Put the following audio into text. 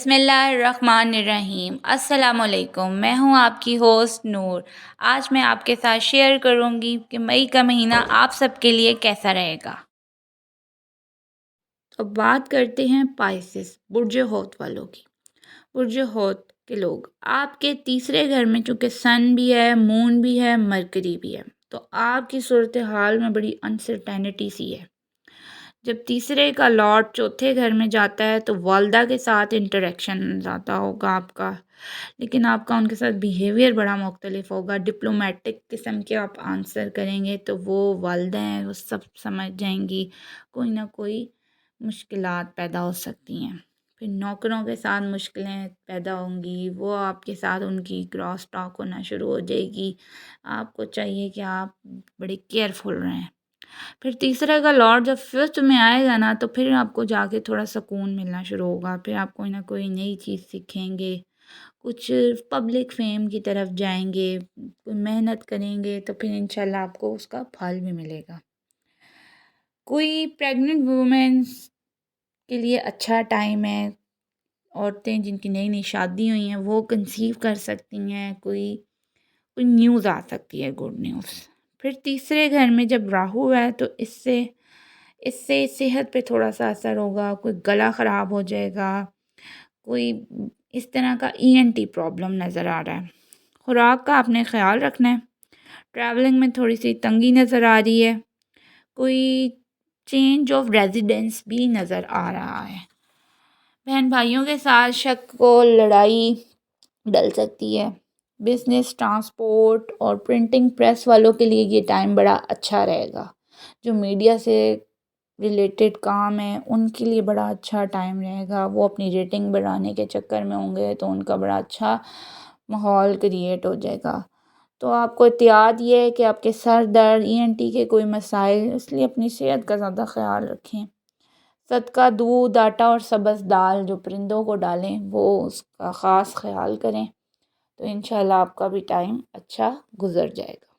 بسم اللہ الرحمن الرحیم۔ السلام علیکم، میں ہوں آپ کی ہوسٹ نور۔ آج میں آپ کے ساتھ شیئر کروں گی کہ مئی کا مہینہ آپ سب کے لیے کیسا رہے گا۔ تو بات کرتے ہیں پائسس برج حوت والوں کی۔ برج حوت کے لوگ آپ کے تیسرے گھر میں چونکہ سن بھی ہے، مون بھی ہے، مرکری بھی ہے، تو آپ کی صورتحال میں بڑی انسرٹینٹی سی ہے۔ جب تیسرے کا لارڈ چوتھے گھر میں جاتا ہے تو والدہ کے ساتھ انٹریکشن زیادہ ہوگا آپ کا، لیکن آپ کا ان کے ساتھ بیہیویئر بڑا مختلف ہوگا۔ ڈپلومیٹک قسم کے آپ آنسر کریں گے تو وہ والدہ ہیں، وہ سب سمجھ جائیں گی، کوئی نہ کوئی مشکلات پیدا ہو سکتی ہیں۔ پھر نوکروں کے ساتھ مشکلیں پیدا ہوں گی، وہ آپ کے ساتھ ان کی کراس ٹاک ہونا شروع ہو جائے گی۔ آپ کو چاہیے کہ آپ بڑے کیئرفل رہیں۔ پھر تیسرے کا لارڈ جب ففتھ میں آئے گا نا تو پھر آپ کو جا کے تھوڑا سکون ملنا شروع ہوگا، پھر آپ کوئی نہ کوئی نئی چیز سیکھیں گے، کچھ پبلک فیم کی طرف جائیں گے، کوئی محنت کریں گے تو پھر انشاءاللہ آپ کو اس کا پھل بھی ملے گا۔ کوئی پریگننٹ وومنس کے لیے اچھا ٹائم ہے، عورتیں جن کی نئی نئی شادی ہوئی ہیں وہ کنسیو کر سکتی ہیں، کوئی نیوز آ سکتی ہے، گڈ نیوز۔ پھر تیسرے گھر میں جب راہو ہے تو اس سے صحت پہ تھوڑا سا اثر ہوگا، کوئی گلا خراب ہو جائے گا، کوئی اس طرح کا ENT پرابلم نظر آ رہا ہے۔ خوراک کا آپ نے خیال رکھنا ہے۔ ٹریولنگ میں تھوڑی سی تنگی نظر آ رہی ہے، کوئی چینج آف ریزیڈنس بھی نظر آ رہا ہے۔ بہن بھائیوں کے ساتھ شک و لڑائی ڈل سکتی ہے۔ بزنس، ٹرانسپورٹ اور پرنٹنگ پریس والوں کے لیے یہ ٹائم بڑا اچھا رہے گا۔ جو میڈیا سے ریلیٹڈ کام ہے ان کے لیے بڑا اچھا ٹائم رہے گا، وہ اپنی ریٹنگ بڑھانے کے چکر میں ہوں گے تو ان کا بڑا اچھا ماحول کریٹ ہو جائے گا۔ تو آپ کو احتیاط یہ ہے کہ آپ کے سر درد، ENT کے کوئی مسائل، اس لیے اپنی صحت کا زیادہ خیال رکھیں۔ صدقہ دودھ، آٹا اور سبز دال جو پرندوں کو ڈالیں وہ اس کا خاص خیال کریں، تو انشاءاللہ آپ کا بھی ٹائم اچھا گزر جائے گا۔